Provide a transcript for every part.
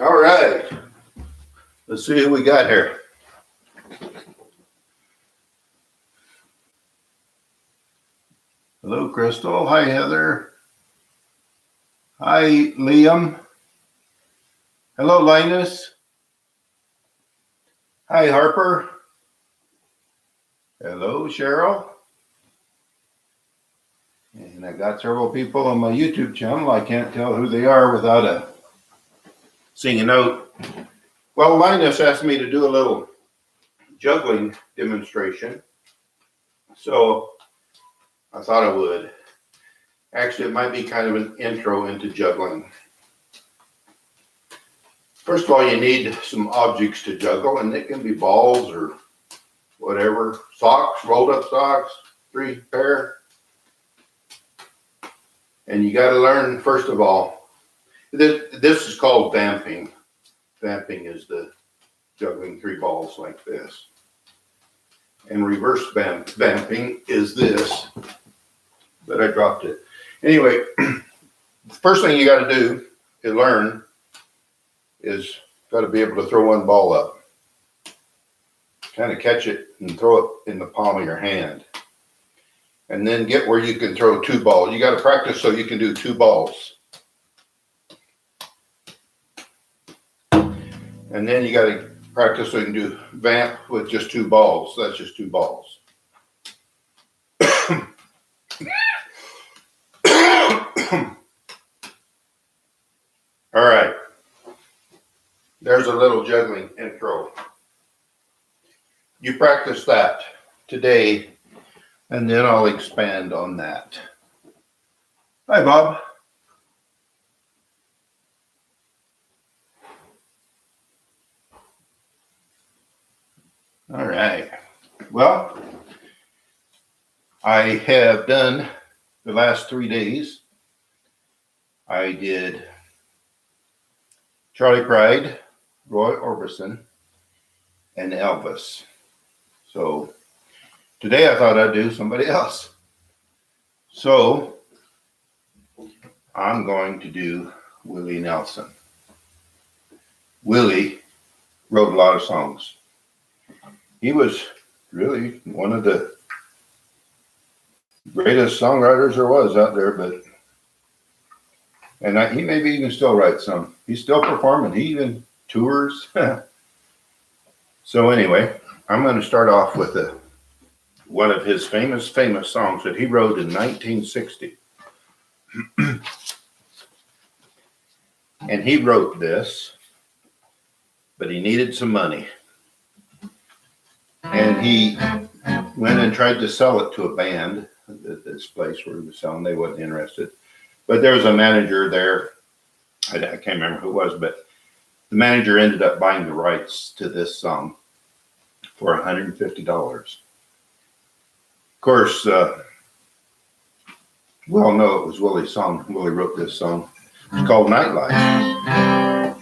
All right. Let's see who we got here. Hello, Crystal. Hi, Heather. Hi, Liam. Hello, Linus. Hi, Harper. Hello, Cheryl. And I got several people on my YouTube channel. I can't tell who they are without seeing a note. Well, Linus asked me to do a little juggling demonstration. So I thought I would. Actually, it might be kind of an intro into juggling. First of all, you need some objects to juggle, and it can be balls or whatever. Socks, rolled up socks, 3 pair. And you got to learn, first of all, this is called vamping. Vamping is the juggling 3 balls like this. And reverse vamping is this, but I dropped it. Anyway, the first thing you got to do to learn is got to be able to throw one ball up. Kind of catch it and throw it in the palm of your hand. And then get where you can throw 2 balls. You got to practice so you can do 2 balls. And then you got to practice so you can do vamp with just 2 balls. That's just 2 balls. All right. There's a little juggling intro. You practice that today, and then I'll expand on that. Hi, Bob. All right. Well, I have done the last 3 days. I did Charley Pride, Roy Orbison, and Elvis. So today I thought I'd do somebody else. So I'm going to do Willie Nelson. Willie wrote a lot of songs. He was really one of the greatest songwriters there was out there, and he maybe even still writes some. He's still performing. He even tours. So anyway, I'm going to start off with one of his famous songs that he wrote in 1960. And he wrote this, but he needed some money. And he went and tried to sell it to a band at this place where he was selling. They wasn't interested. But there was a manager there. I can't remember who it was, but the manager ended up buying the rights to this song for $150. Of course, we all know it was Willie's song. Willie wrote this song. It's called Nightlife.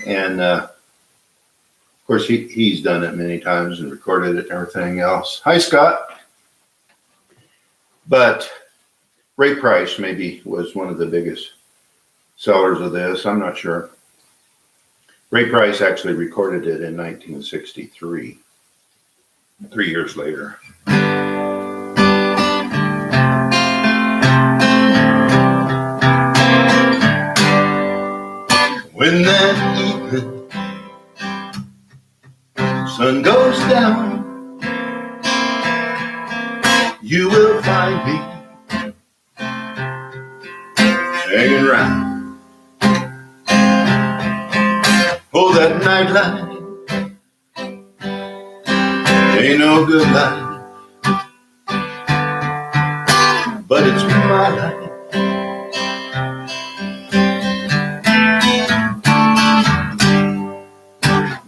And of course, he's done it many times and recorded it and everything else. Hi, Scott. But Ray Price maybe was one of the biggest sellers of this. I'm not sure. Ray Price actually recorded it in 1963, 3 years later. When that evening sun goes down, you will find me hanging around. Oh, that nightlife ain't no good life, but it's my life.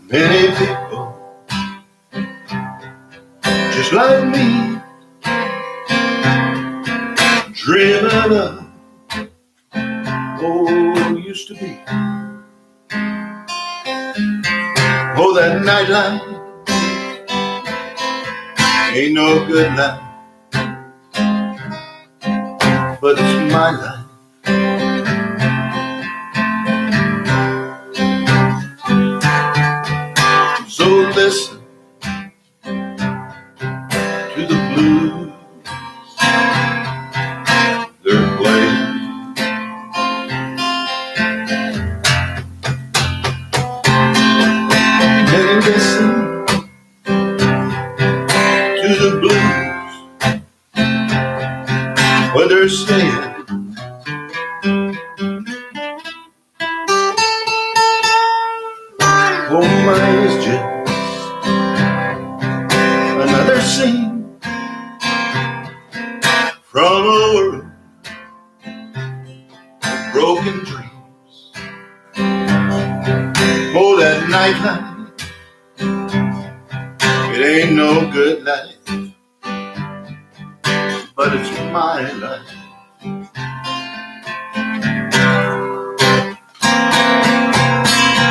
Many people just like me dreaming of used to be. Oh, that nightlife ain't no good life, but it's my life. listen to the blues, what they're saying. Oh, mine is just another scene from a world of broken dreams. Oh, that nightlife, it ain't no good life, but it's my life.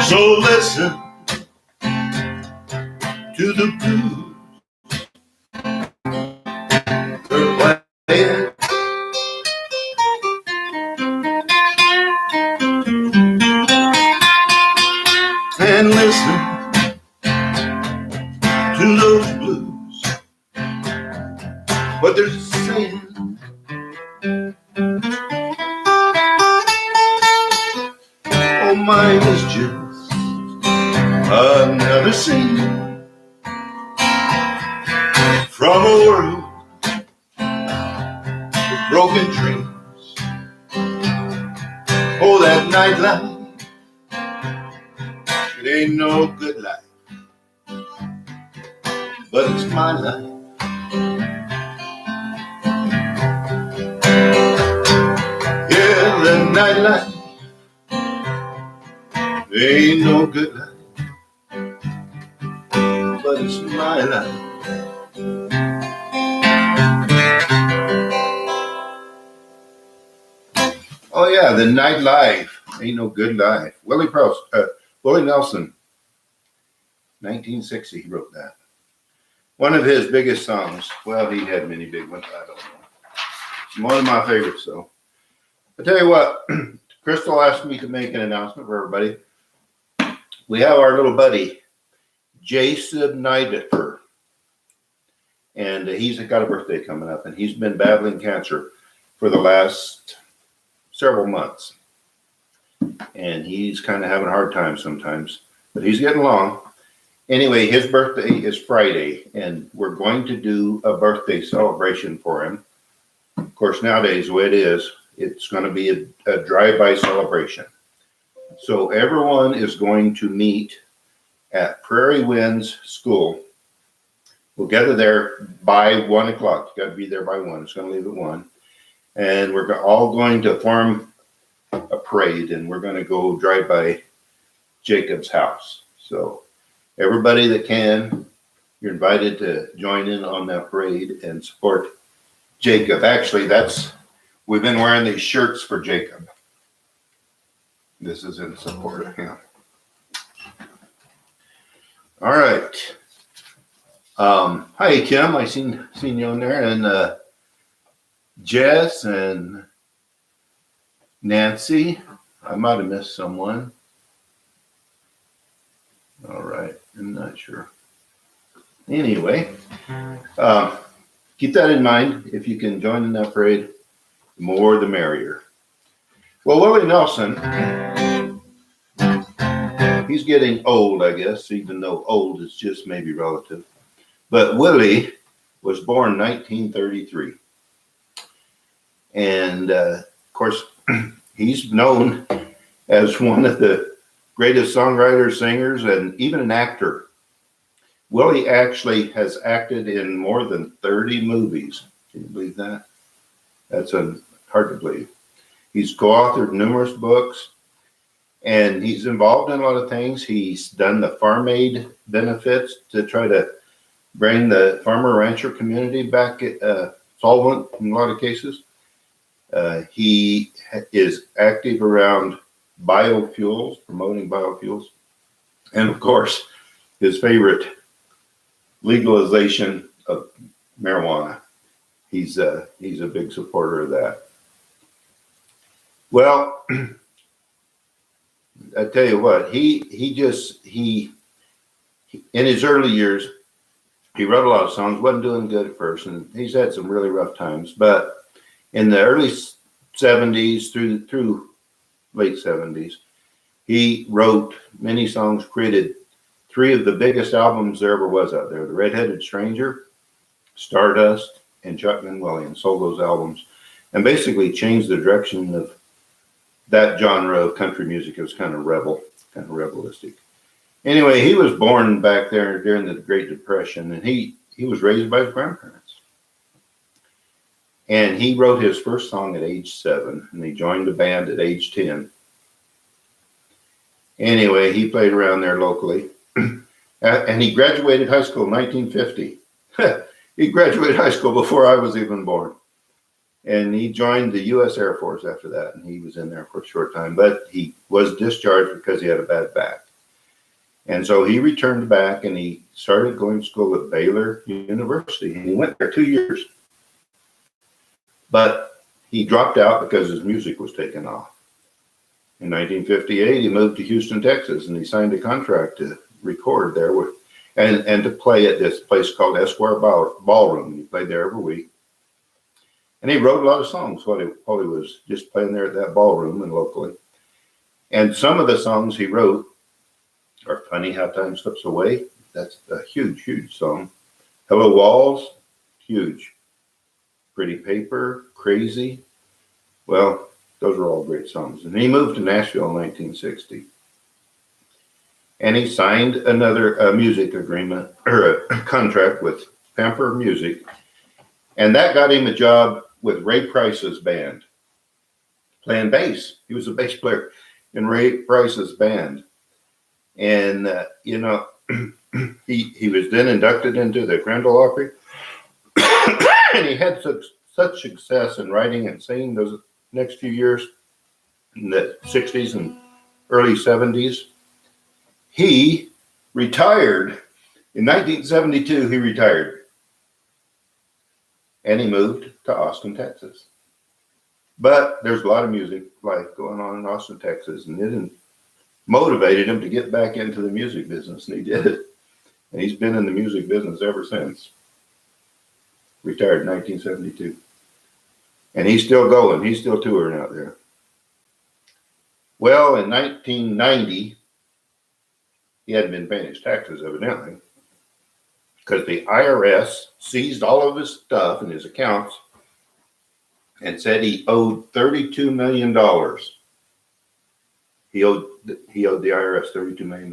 So listen to the blues they're playing. And listen to those blues, what they're saying. Oh, mine is just another scene from a world with broken dreams. Oh, that nightlife, it ain't no good life, but it's my life. Yeah, the nightlife, it ain't no good life, but it's my life. Oh yeah, the nightlife ain't no good life. Willie Nelson, 1960, he wrote that. One of his biggest songs. Well, he had many big ones. I don't know. It's one of my favorites, though. I tell you what, Crystal asked me to make an announcement for everybody. We have our little buddy, Jason Nidifer, and he's got a birthday coming up, and he's been battling cancer for the last several months, and he's kind of having a hard time sometimes, but he's getting along. Anyway, his birthday is Friday, and we're going to do a birthday celebration for him. Of course, nowadays, the way it is, it's going to be a drive-by celebration. So everyone is going to meet at Prairie Winds School. We'll gather there by 1 o'clock. You got to be there by 1. It's going to leave at 1. And we're all going to form a parade, and we're going to go drive by Jacob's house. So everybody that can, you're invited to join in on that parade and support Jacob. Actually, we've been wearing these shirts for Jacob. This is in support of him. All right. Hi, Kim. I seen you on there, and Jess and Nancy. I might have missed someone. All right. I'm not sure. Anyway, keep that in mind. If you can join in that parade, the more the merrier. Well, Willie Nelson, he's getting old, I guess, even though old is just maybe relative. But Willie was born 1933. And, of course, he's known as one of the greatest songwriters, singers, and even an actor. Willie actually has acted in more than 30 movies. Can you believe that? That's hard to believe. He's co-authored numerous books, and he's involved in a lot of things. He's done the Farm Aid benefits to try to bring the farmer rancher community back solvent in a lot of cases. He is active around biofuels, promoting biofuels, and of course, his favorite, legalization of marijuana. He's a big supporter of that. Well, I tell you what, he in his early years, he wrote a lot of songs, wasn't doing good at first, and he's had some really rough times. But in the early 70s through late 70s, he wrote many songs, created three of the biggest albums there ever was out there. The Red-Headed Stranger, Stardust, and Chuck Williams sold those albums and basically changed the direction of that genre of country music. It was kind of rebelistic. Anyway, he was born back there during the Great Depression, and he was raised by his grandparents. And he wrote his first song at age 7, and he joined a band at age 10. Anyway, he played around there locally, and he graduated high school in 1950. He graduated high school before I was even born. And he joined the U.S. Air Force after that, and he was in there for a short time, but he was discharged because he had a bad back. And so he returned back, and he started going to school at Baylor University, and he went there 2 years. But he dropped out because his music was taken off. In 1958, he moved to Houston, Texas, and he signed a contract to record there and to play at this place called Esquire Ballroom. He played there every week. And he wrote a lot of songs while he was just playing there at that ballroom and locally. And some of the songs he wrote are Funny How Time Slips Away. That's a huge, huge song. Hello Walls, huge. Pretty Paper, Crazy. Well, those are all great songs. And he moved to Nashville in 1960. And he signed another music agreement or a contract with Pamper Music. And that got him a job with Ray Price's band, playing bass. He was a bass player in Ray Price's band. And, he was then inducted into the Crandall Opry. And he had such success in writing and singing those next few years in the 60s and early 70s. He retired. In 1972, he retired. And he moved to Austin, Texas. But there's a lot of music life going on in Austin, Texas, and it motivated him to get back into the music business, and he did it. And he's been in the music business ever since. Retired in 1972. And he's still going. He's still touring out there. Well, in 1990, he hadn't been paying his taxes, evidently, because the IRS seized all of his stuff and his accounts and said he owed $32 million. He owed the IRS $32 million.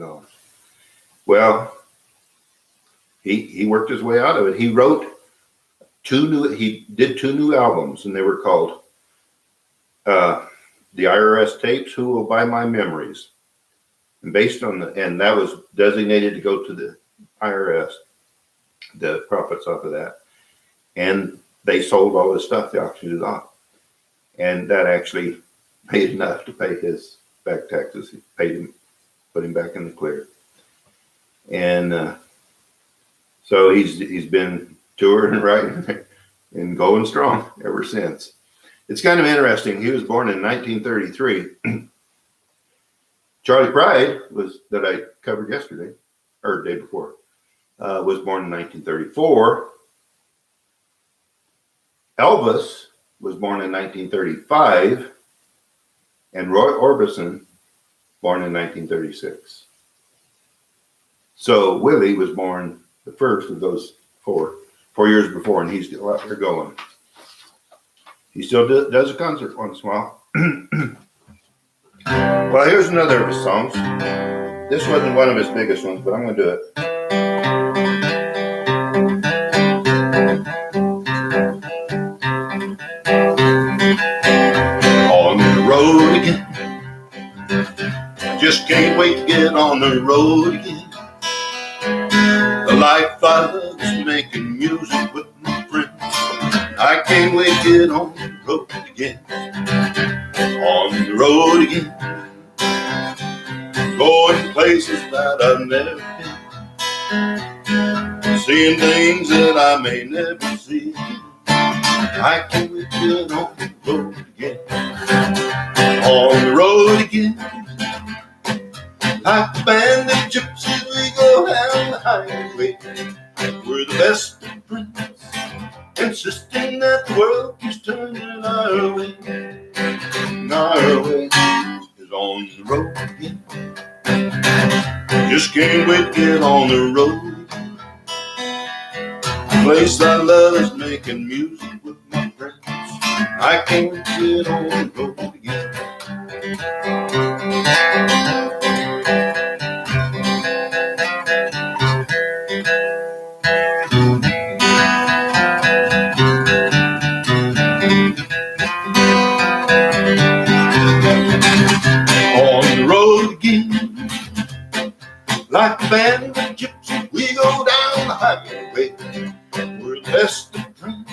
Well, he worked his way out of it. He did two new albums, and they were called The IRS Tapes, Who Will Buy My Memories? And and that was designated to go to the IRS, the profits off of that. And they sold all this stuff, they auctioned it off. And that actually paid enough to pay his back taxes. He paid him, put him back in the clear. And so he's been touring and writing and going strong ever since. It's kind of interesting. He was born in 1933. Charlie Pride that I covered yesterday, or the day before, was born in 1934. Elvis was born in 1935, and Roy Orbison born in 1936. So Willie was born the first of those 4 years before, and he's still out there going. He still does a concert once in a while. Well, here's another of his songs. This wasn't one of his biggest ones, but I'm going to do it. On the road again. Just can't wait to get on the road again. The life I love is making music with my friends. I can't wait to get on the road again. On the road again. Going places that I've never been. Seeing things that I may never see. I can't wait to get on the road again. On the road again. Like the band of gypsies, we go down the highway. We're the best of friends, insisting that the world keeps turning our way. Our way is on the road again. Just can't wait to get on the road. The place I love is making music with my friends. I can't wait to get on the road again. On the road again, like a band of gypsies, we go down the highway. We're the best of friends,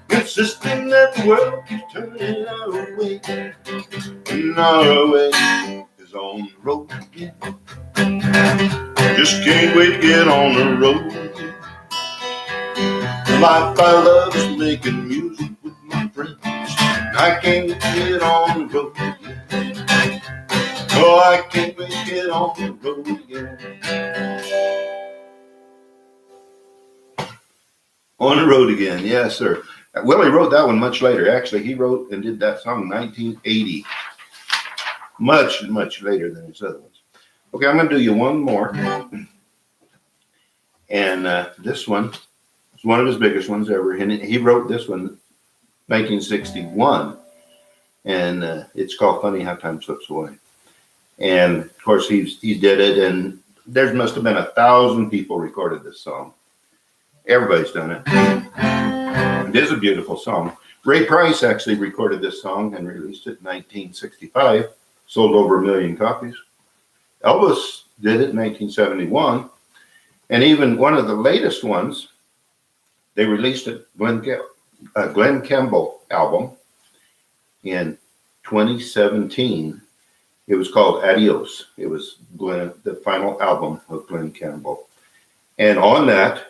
insisting that the world keeps turning our way. And our way is on the road again. Just can't wait to get on the road again. The life I love is making music with my friends. I can't wait to get on the road again. Oh, I can't wait to get on the road again. On the road again, yes, sir. Willie wrote that one much later. Actually, he wrote and did that song in 1980. Much, much later than his other ones. Okay, I'm going to do you one more. And this one is one of his biggest ones ever. And he wrote this one 1961. And it's called Funny How Time Slips Away. And of course, he did it. And there must have been 1,000 people recorded this song. Everybody's done it. It is a beautiful song. Ray Price actually recorded this song and released it in 1965. Sold over 1 million copies. Elvis did it in 1971. And even one of the latest ones, they released a Glenn Campbell album in 2017. It was called Adios. It was the final album of Glenn Campbell. And on that,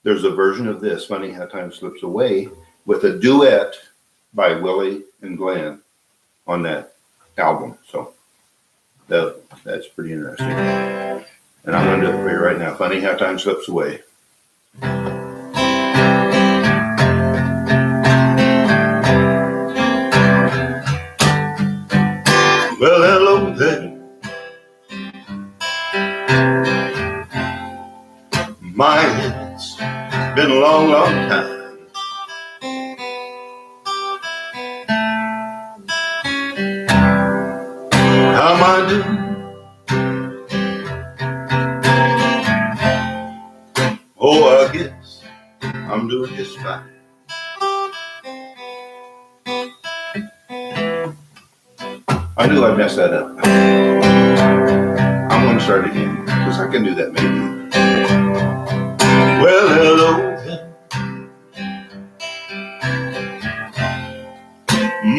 there's a version of this, Funny How Time Slips Away, with a duet by Willie and Glenn on that album. So that's pretty interesting. And I'm going to do it for you right now. Funny How Time Slips Away. Well, hello there. It's been a long, long time. How am I doing? Oh, I guess I'm doing just fine. I knew I'd mess that up. I'm going to start again, because I can do that maybe. Well, hello then.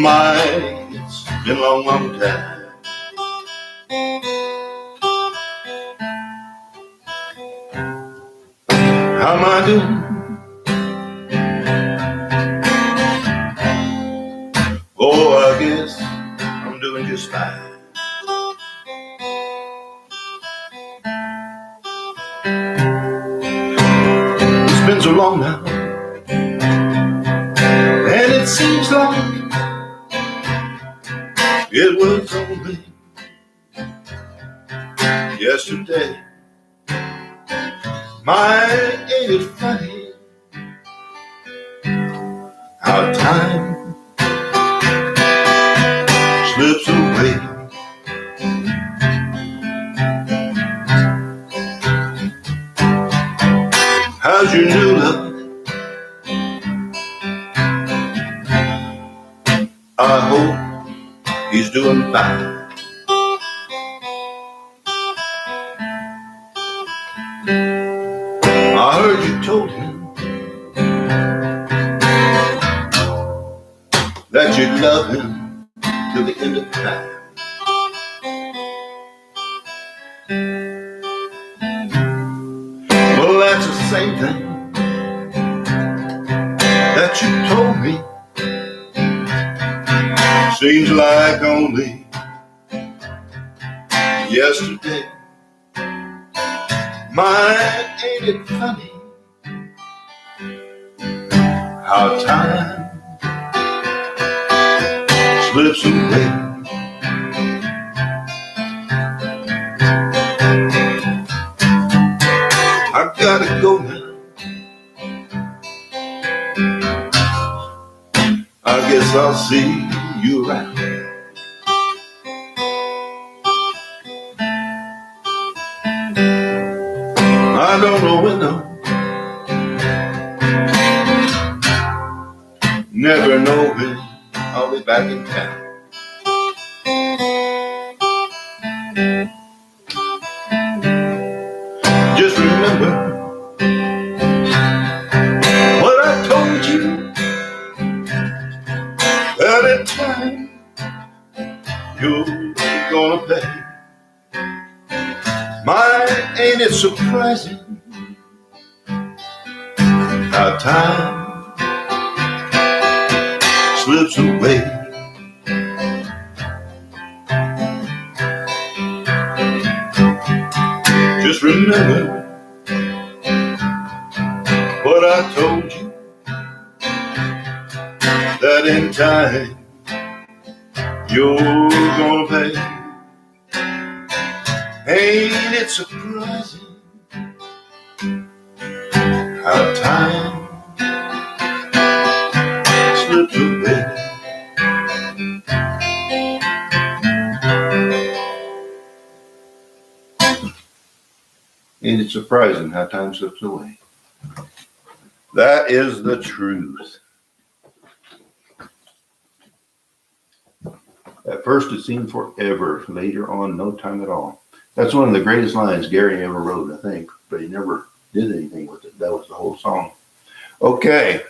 My, it's been a long, long time. How am I doing? Oh, I guess I'm doing just fine. It's been so long now, and it seems like it was only yesterday. My, ain't it funny how time slips away. How's your new love? I hope he's doing fine. I heard you told him that you'd love him till the end of time. Well, that's the same thing that you told me. Seems like only yesterday. My, ain't it funny how time slips away. gotta go now. I guess I'll see you around. I don't know when though. Never know when I'll be back in town. Just remember what I told you that in time you're gonna pay. My, ain't it surprising how time slips away? Just remember what I told you, that in time you're gonna pay. Ain't it surprising how time slips away? Ain't it surprising how time slips away? That is the truth. At first it seemed forever, later on no time at all. That's one of the greatest lines Gary ever wrote, I think, but he never did anything with it. That was the whole song. Okay.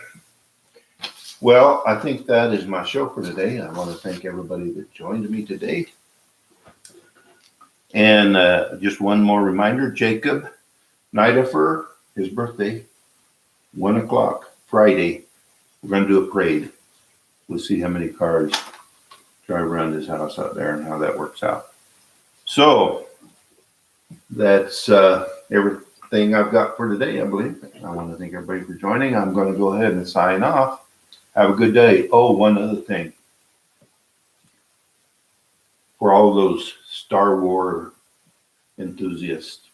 Well, I think that is my show for today. I want to thank everybody that joined me today. And just one more reminder, Jacob Nidifer, his birthday, 1 o'clock Friday. We're going to do a parade. We'll see how many cars drive around his house out there and how that works out. So that's everything I've got for today, I believe. I want to thank everybody for joining. I'm going to go ahead and sign off. Have a good day. Oh, one other thing. For all those Star Wars enthusiasts,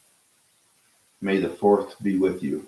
may the 4th be with you.